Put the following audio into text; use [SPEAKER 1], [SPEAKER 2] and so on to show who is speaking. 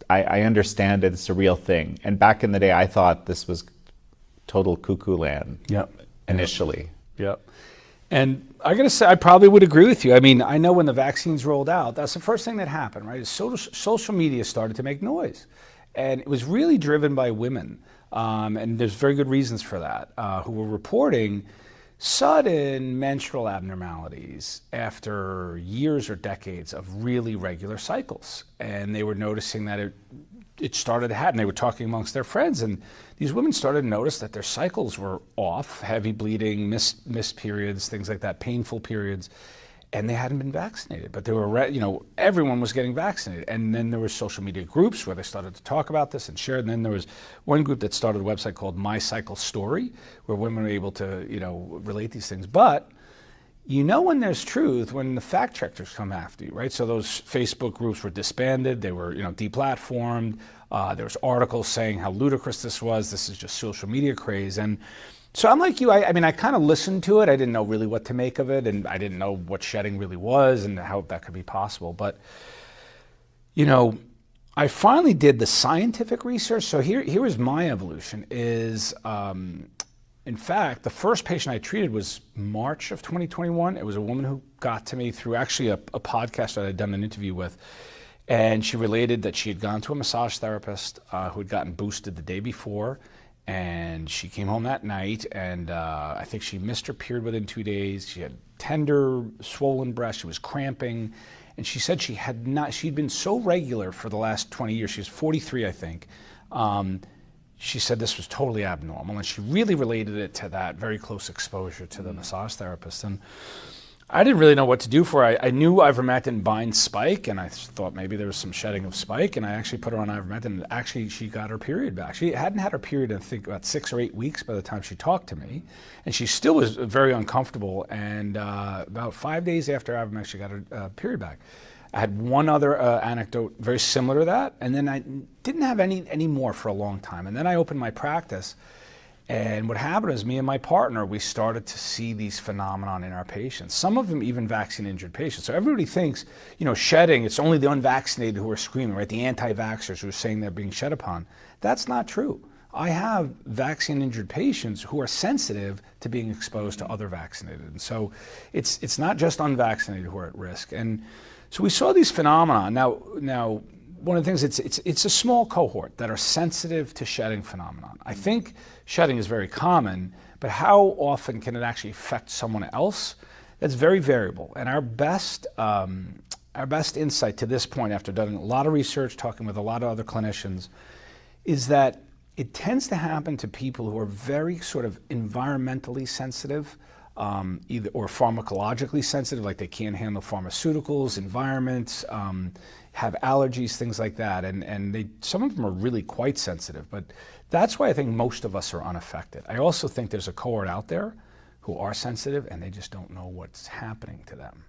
[SPEAKER 1] I understand it's a real thing. And back in the day, I thought this was total cuckoo land.
[SPEAKER 2] Yep.
[SPEAKER 1] Initially.
[SPEAKER 2] Yep. And I got to say, I probably would agree with you. I mean, I know when the vaccines rolled out, that's the first thing that happened, right? Social media started to make noise. And it was really driven by women. And there's very good reasons for that, who were reporting sudden menstrual abnormalities after years or decades of really regular cycles. And they were noticing that it started to happen. They were talking amongst their friends, and these women started to notice that their cycles were off, heavy bleeding, missed periods, things like that, painful periods, and they hadn't been vaccinated. But they were, everyone was getting vaccinated. And then there were social media groups where they started to talk about this and share it. And then there was one group that started a website called My Cycle Story, where women were able to, relate these things. But when there's truth, when the fact checkers come after you, right? So those Facebook groups were disbanded, they were, deplatformed. There was articles saying how ludicrous this was. This is just social media craze. And so I'm like you, I kind of listened to it. I didn't know really what to make of it, and I didn't know what shedding really was and how that could be possible. But, I finally did the scientific research. So here was my evolution is, in fact, the first patient I treated was March of 2021. It was a woman who got to me through actually a podcast that I'd done an interview with. And she related that she had gone to a massage therapist who had gotten boosted the day before. And she came home that night, and I think she missed her period within 2 days. She had tender, swollen breasts. She was cramping. And she said she'd been so regular for the last 20 years. She was 43, I think. She said this was totally abnormal, and she really related it to that very close exposure to the massage therapist. And I didn't really know what to do for her. I knew ivermectin binds spike, and I thought maybe there was some shedding of spike, and I actually put her on ivermectin, and actually she got her period back. She hadn't had her period in, I think, about 6 or 8 weeks by the time she talked to me, and she still was very uncomfortable, and about 5 days after ivermectin, she got her period back. I had one other anecdote very similar to that, and then I didn't have any more for a long time. And then I opened my practice, and what happened is me and my partner, we started to see these phenomenon in our patients, some of them even vaccine-injured patients. So everybody thinks, shedding, it's only the unvaccinated who are screaming, right? The anti-vaxxers who are saying they're being shed upon. That's not true. I have vaccine-injured patients who are sensitive to being exposed to other vaccinated. And so it's not just unvaccinated who are at risk. And so we saw these phenomena. Now, one of the things, it's a small cohort that are sensitive to shedding phenomenon. I think shedding is very common, but how often can it actually affect someone else? That's very variable. And our best insight to this point, after doing a lot of research, talking with a lot of other clinicians, is that it tends to happen to people who are very sort of environmentally sensitive, either or pharmacologically sensitive, like they can't handle pharmaceuticals, environments, have allergies, things like that. And some of them are really quite sensitive, but that's why I think most of us are unaffected. I also think there's a cohort out there who are sensitive and they just don't know what's happening to them.